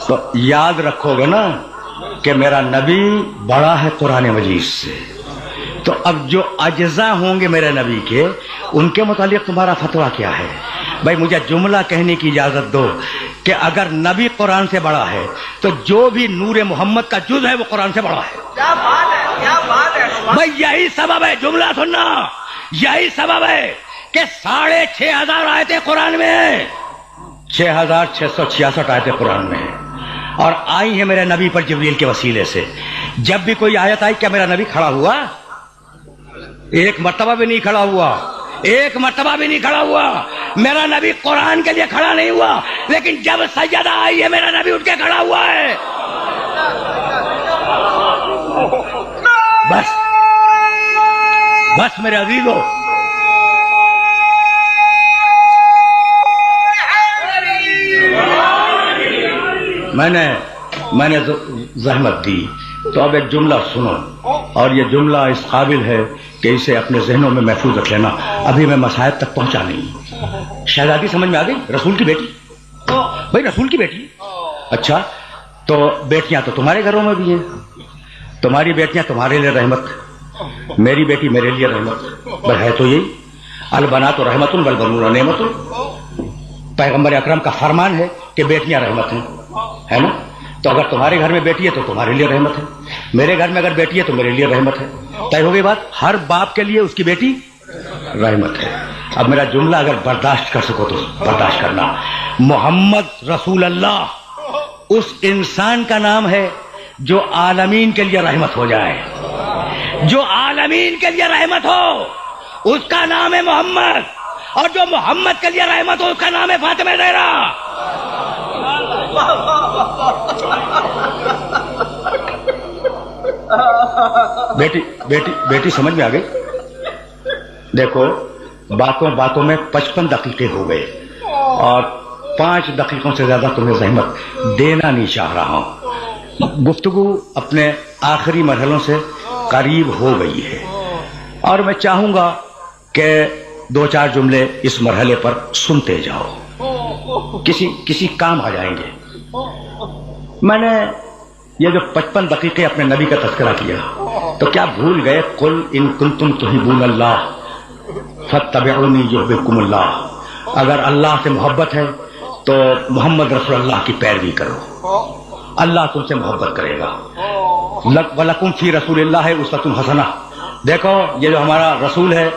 تو یاد رکھو گے نا کہ میرا نبی بڑا ہے قرآن مجید سے، تو اب جو اجزاء ہوں گے میرے نبی کے، ان کے متعلق تمہارا فتویٰ کیا ہے؟ بھائی مجھے جملہ کہنے کی اجازت دو کہ اگر نبی قرآن سے بڑا ہے تو جو بھی نور محمد کا جز ہے وہ قرآن سے بڑا ہے۔ کیا بات ہے، کیا بات ہے! بھائی یہی سبب ہے، جملہ سننا، یہی سبب ہے کہ 6,500 آیتیں قرآن میں ہیں، 6,666 آیتیں قرآن میں ہیں، اور آئی ہیں میرے نبی پر جبریل کے وسیلے سے۔ جب بھی کوئی آیت آئی کیا میرا نبی کھڑا ہوا؟ ایک مرتبہ بھی نہیں کھڑا ہوا، ایک مرتبہ بھی نہیں کھڑا ہوا۔ میرا نبی قرآن کے لیے کھڑا نہیں ہوا، لیکن جب سجدہ آئی ہے میرا نبی اٹھ کے کھڑا ہوا ہے۔ بس بس میرے عزیزو، میں نے زحمت دی، تو اب ایک جملہ سنو، اور یہ جملہ اس قابل ہے کہ اسے اپنے ذہنوں میں محفوظ رکھ لینا۔ ابھی میں مسائب تک پہنچا نہیں۔ شہزادی سمجھ میں آ گئی؟ رسول کی بیٹی، بھائی رسول کی بیٹی، اچھا تو بیٹیاں تو تمہارے گھروں میں بھی ہیں، تمہاری بیٹیاں تمہارے لیے رحمت، میری بیٹی میرے لیے رحمت، بس ہے تو یہی، البنات رحمت والبنون نعمت۔ پیغمبر اکرم کا فرمان ہے کہ بیٹیاں رحمت ہیں، ہے نا؟ تو اگر تمہارے گھر میں بیٹی ہے تو تمہارے لیے رحمت ہے، میرے گھر میں اگر بیٹی ہے تو میرے لیے رحمت ہے۔ طے ہو گئی بات؟ ہر باپ کے لیے اس کی بیٹی رحمت ہے۔ اب میرا جملہ اگر برداشت کر سکو تو برداشت کرنا۔ محمد رسول اللہ اس انسان کا نام ہے جو عالمین کے لیے رحمت ہو جائے، جو عالمین کے لیے رحمت ہو اس کا نام ہے محمد، اور جو محمد کے لیے رحمت ہو اس کا نام ہے فاطمہ زہرا۔ بیٹی بیٹی بیٹی سمجھ میں آ گئی؟ دیکھو باتوں میں 55 دقیقے ہو گئے، اور 5 دقیقوں سے زیادہ تمہیں زحمت دینا نہیں چاہ رہا ہوں۔ گفتگو اپنے آخری مرحلوں سے قریب ہو گئی ہے، اور میں چاہوں گا کہ 2-4 جملے اس مرحلے پر سنتے جاؤ، کسی کام آ جائیں گے۔ میں نے یہ جو 55 دقیقے اپنے نبی کا تذکرہ کیا، تو کیا بھول گئے؟ قل ان کنتم تحبون اللہ فاتبعونی یحببکم اللہ۔ اگر اللہ سے محبت ہے تو محمد رسول اللہ کی پیروی کرو، اللہ تم سے محبت کرے گا۔ وَلَكُمْ فِي رَسُولِ اللَّهِ أُسْوَةٌ حَسَنَةٌ۔ دیکھو یہ جو ہمارا رسول ہے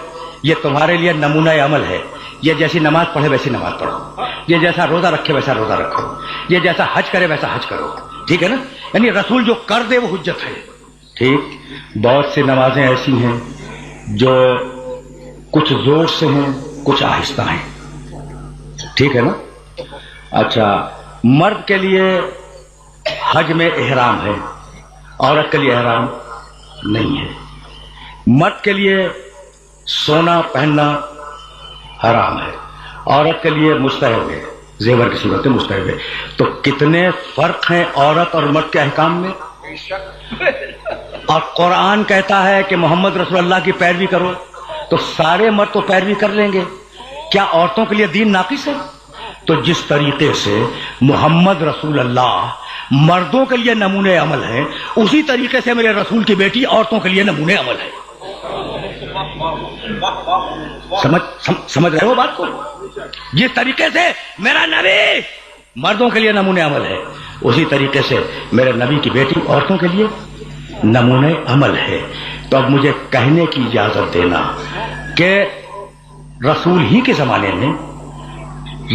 یہ تمہارے لیے نمونہ عمل ہے، یہ جیسی نماز پڑھے ویسی نماز پڑھو، یہ جیسا روزہ رکھے ویسا روزہ رکھو، یہ جیسا حج کرے ویسا حج کرو، ٹھیک ہے نا؟ یعنی رسول جو کر دے وہ حجت ہے، ٹھیک؟ بہت سی نمازیں ایسی ہیں جو کچھ زور سے ہیں کچھ آہستہ ہیں، ٹھیک ہے نا؟ اچھا، مرد کے لیے حج میں احرام ہے، عورت کے لیے احرام نہیں ہے۔ مرد کے لیے سونا پہننا حرام ہے، عورت کے لیے مستحب ہے، زیور کی صورت میں مستحب ہے۔ تو کتنے فرق ہیں عورت اور مرد کے احکام میں؟ اور قرآن کہتا ہے کہ محمد رسول اللہ کی پیروی کرو، تو سارے مرد تو پیروی کر لیں گے، کیا عورتوں کے لیے دین ناقص ہے؟ تو جس طریقے سے محمد رسول اللہ مردوں کے لیے نمونے عمل ہے، اسی طریقے سے میرے رسول کی بیٹی عورتوں کے لیے نمونے عمل ہے۔ سمجھ رہے ہو بات کو؟ جس طریقے سے میرا نبی مردوں کے لیے نمونے عمل ہے، اسی طریقے سے میرے نبی کی بیٹی عورتوں کے لیے نمونے عمل ہے۔ تو اب مجھے کہنے کی اجازت دینا کہ رسول ہی کے زمانے میں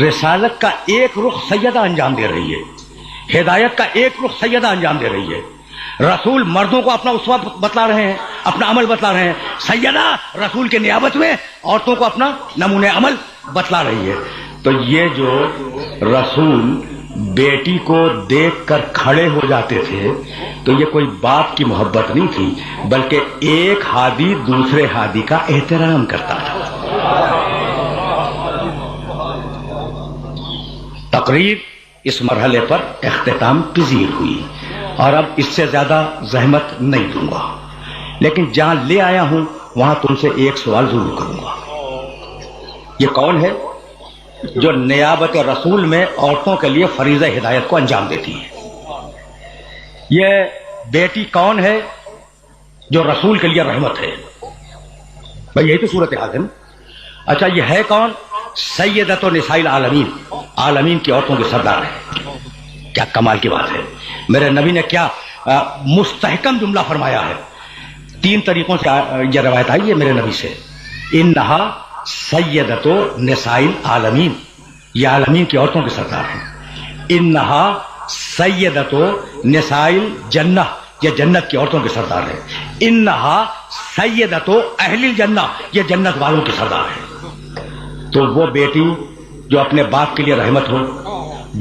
رسالت کا ایک رخ سیدہ انجام دے رہی ہے، ہدایت کا ایک رخ سیدہ انجام دے رہی ہے۔ رسول مردوں کو اپنا اسوہ بتلا رہے ہیں، اپنا عمل بتلا رہے ہیں، سیدہ رسول کے نیابت میں عورتوں کو اپنا نمونہ عمل بتلا رہی ہے۔ تو یہ جو رسول بیٹی کو دیکھ کر کھڑے ہو جاتے تھے تو یہ کوئی باپ کی محبت نہیں تھی، بلکہ ایک ہادی دوسرے ہادی کا احترام کرتا تھا۔ تقریر اس مرحلے پر اختتام پذیر ہوئی، اور اب اس سے زیادہ زحمت نہیں دوں گا، لیکن جہاں لے آیا ہوں وہاں تم سے ایک سوال ضرور کروں گا۔ یہ کون ہے جو نیابت رسول میں عورتوں کے لیے فریضہ ہدایت کو انجام دیتی ہے؟ یہ بیٹی کون ہے جو رسول کے لیے رحمت ہے؟ بھائی یہی تو صورتحال ہے نا. اچھا یہ ہے کون؟ سیدۃ نساء العالمین، عالمین کی عورتوں کے سردار ہے. کیا کمال کی بات ہے. میرے نبی نے کیا مستحکم جملہ فرمایا ہے. 3 طریقوں سے یہ روایت آئی ہے میرے نبی سے. انہا سیدۃ نساء العالمین، یہ عالمین کی عورتوں کے سردار ہیں. انہا سیدۃ نساء الجنہ، یہ جنت کی عورتوں کے سردار ہیں. انہا سیدۃ اہل الجنہ، یہ جنت والوں کے سردار ہیں. تو وہ بیٹی جو اپنے باپ کے لیے رحمت ہو،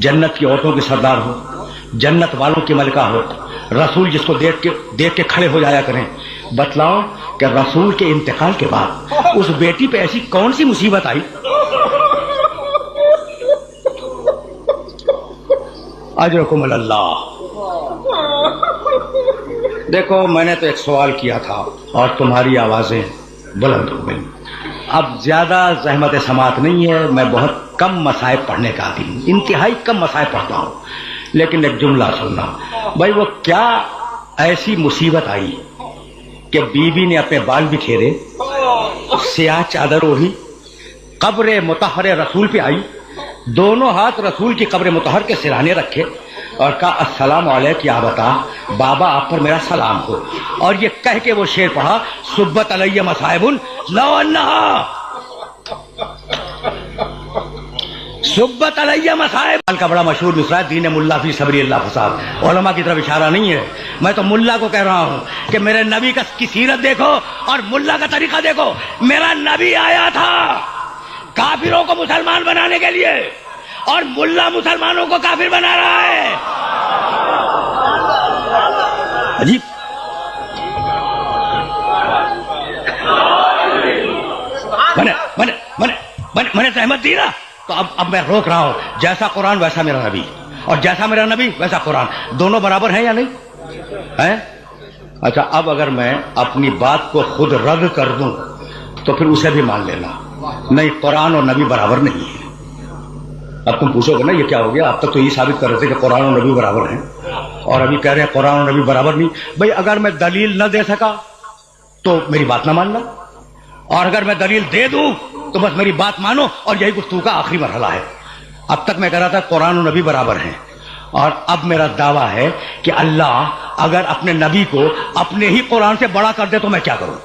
جنت کی عورتوں کے سردار ہو، جنت والوں کی ملکہ ہو، رسول جس کو دیکھ کے کھڑے ہو جایا کریں. بتلاؤ کہ رسول کے انتقال کے بعد اس بیٹی پہ ایسی کون سی مصیبت آئی؟ اجرکم اللہ. دیکھو میں نے تو ایک سوال کیا تھا اور تمہاری آوازیں بلند ہو گئی. اب زیادہ زحمت سماعت نہیں ہے، میں بہت کم مصائب پڑھنے کا عادی ہوں، انتہائی کم مصائب پڑھتا ہوں. لیکن ایک جملہ سننا. بھائی وہ کیا ایسی مصیبت آئی کہ بیوی نے اپنے بال بکھیرے، سیاہ چادر اوڑھی، قبر مطہر رسول پہ آئی، دونوں ہاتھ رسول کی قبر مطہر کے سرانے رکھے اور کہا السلام علیک یا بتا بابا، آپ پر میرا سلام ہو. اور یہ کہہ کے وہ شعر پڑھا صبت علیہ مصائب لو انہا، صبت علیہ مصائب کا بڑا مشہور مصرع ہے دین ملا فی صبری اللہ فساد. علماء کی طرف اشارہ نہیں ہے، میں تو ملا کو کہہ رہا ہوں کہ میرے نبی کی سیرت دیکھو اور ملا کا طریقہ دیکھو. میرا نبی آیا تھا کافروں کو مسلمان بنانے کے لیے اور ملا مسلمانوں کو کافر بنا رہا ہے. عجیب. میں نے زحمت دی نا، تو اب میں روک رہا ہوں. جیسا قرآن ویسا میرا نبی، اور جیسا میرا نبی ویسا قرآن. دونوں برابر ہیں یا نہیں ہیں؟ اچھا اب اگر میں اپنی بات کو خود رد کر دوں تو پھر اسے بھی مان لینا. نہیں، قرآن اور نبی برابر نہیں ہے. اب تم پوچھو گے نا یہ کیا ہو گیا، اب تک تو یہ ثابت کر رہے تھے کہ قرآن اور نبی برابر ہیں اور ابھی کہہ رہے ہیں قرآن اور نبی برابر نہیں. بھئی اگر میں دلیل نہ دے سکا تو میری بات نہ ماننا، اور اگر میں دلیل دے دوں تو بس میری بات مانو. اور یہی گفتگو کا آخری مرحلہ ہے. اب تک میں کہہ رہا تھا قرآن و نبی برابر ہیں، اور اب میرا دعویٰ ہے کہ اللہ اگر اپنے نبی کو اپنے ہی قرآن سے بڑا کر دے تو میں کیا کروں؟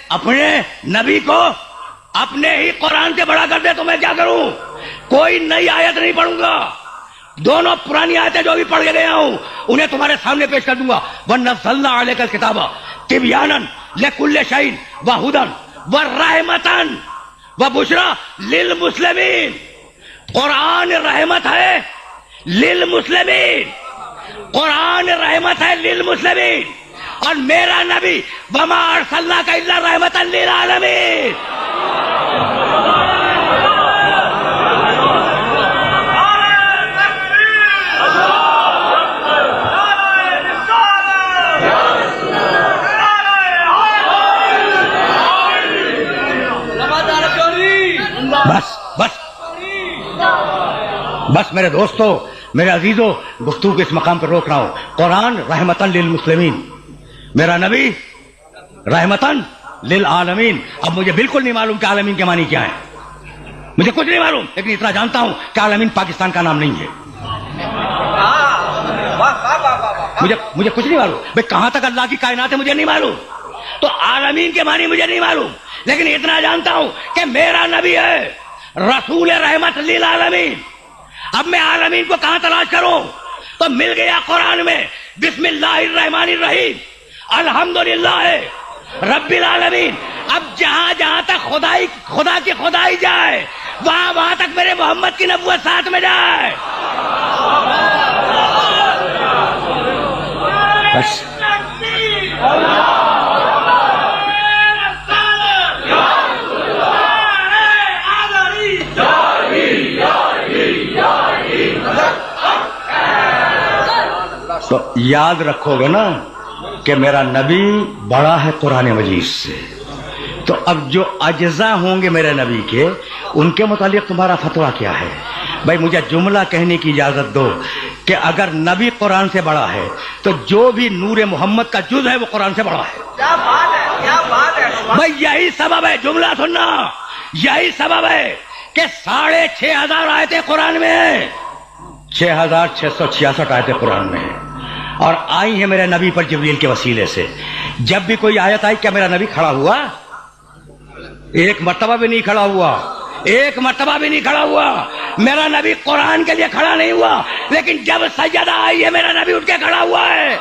اپنے نبی کو اپنے ہی قرآن سے بڑا کر دے تو میں کیا کروں؟ کوئی نئی آیت نہیں پڑھوں گا. دونوں پرانی آیتیں جو بھی پڑھ کے گیا ہوں انہیں تمہارے سامنے پیش کر دوں گا. وَنَزَّلْنَا عَلَيْكَ الْكِتَابَ تِبْيَانًا لِكُلِّ شَيْءٍ وَهُدًى وَرَحْمَةً وَبُشْرَى لِلْمُسْلِمِينَ. قرآن رحمت ہے للمسلمین، قرآن رحمت ہے للمسلمین، اور میرا نبی وَمَا أَرْسَلْنَاكَ إِلَّا رَحْمَةً لِلْعَالَمِينَ. بس میرے دوستو، میرے عزیزو، گفتگو کے اس مقام پر روک رہا ہوں. قرآن رحمتاً للمسلمین، میرا نبی رحمتاً للعالمین. اب مجھے بالکل نہیں معلوم کہ عالمین کے معنی کیا ہے، مجھے کچھ نہیں معلوم، لیکن اتنا جانتا ہوں کہ عالمین پاکستان کا نام نہیں ہے. مجھے کچھ نہیں معلوم بھائی کہاں تک اللہ کی کائنات ہے، مجھے نہیں معلوم. تو عالمین کے معنی مجھے نہیں معلوم، لیکن اتنا جانتا ہوں کہ میرا نبی ہے رسول رحمت للعالمین. اب میں عالمین کو کہاں تلاش کروں؟ تو مل گیا قرآن میں. بسم اللہ الرحمن الرحیم، الحمدللہ رب العالمین. اب جہاں جہاں تک خدا کی خدائی جائے وہاں تک میرے محمد کی نبوت ساتھ میں جائے. بس تو یاد رکھو گے نا کہ میرا نبی بڑا ہے قرآن مجید سے، تو اب جو اجزا ہوں گے میرے نبی کے، ان کے متعلق تمہارا فتویٰ کیا ہے؟ بھائی مجھے جملہ کہنے کی اجازت دو کہ اگر نبی قرآن سے بڑا ہے تو جو بھی نور محمد کا جز ہے وہ قرآن سے بڑا ہے۔ کیا بات ہے، کیا بات ہے۔ بھائی یہی سبب ہے، جملہ سننا، یہی سبب ہے کہ 6,500 آیتیں قرآن میں ہیں، 6,666 آیتیں قرآن میں ہیں، اور آئی ہیں میرے نبی پر جبریل کے وسیلے سے۔ جب بھی کوئی آیت آئی، کیا میرا نبی کھڑا ہوا؟ ایک مرتبہ بھی نہیں کھڑا ہوا، ایک مرتبہ بھی نہیں کھڑا ہوا۔ میرا نبی قرآن کے لیے کھڑا نہیں ہوا، لیکن جب سجدہ آئی ہے میرا نبی اٹھ کے کھڑا ہوا ہے۔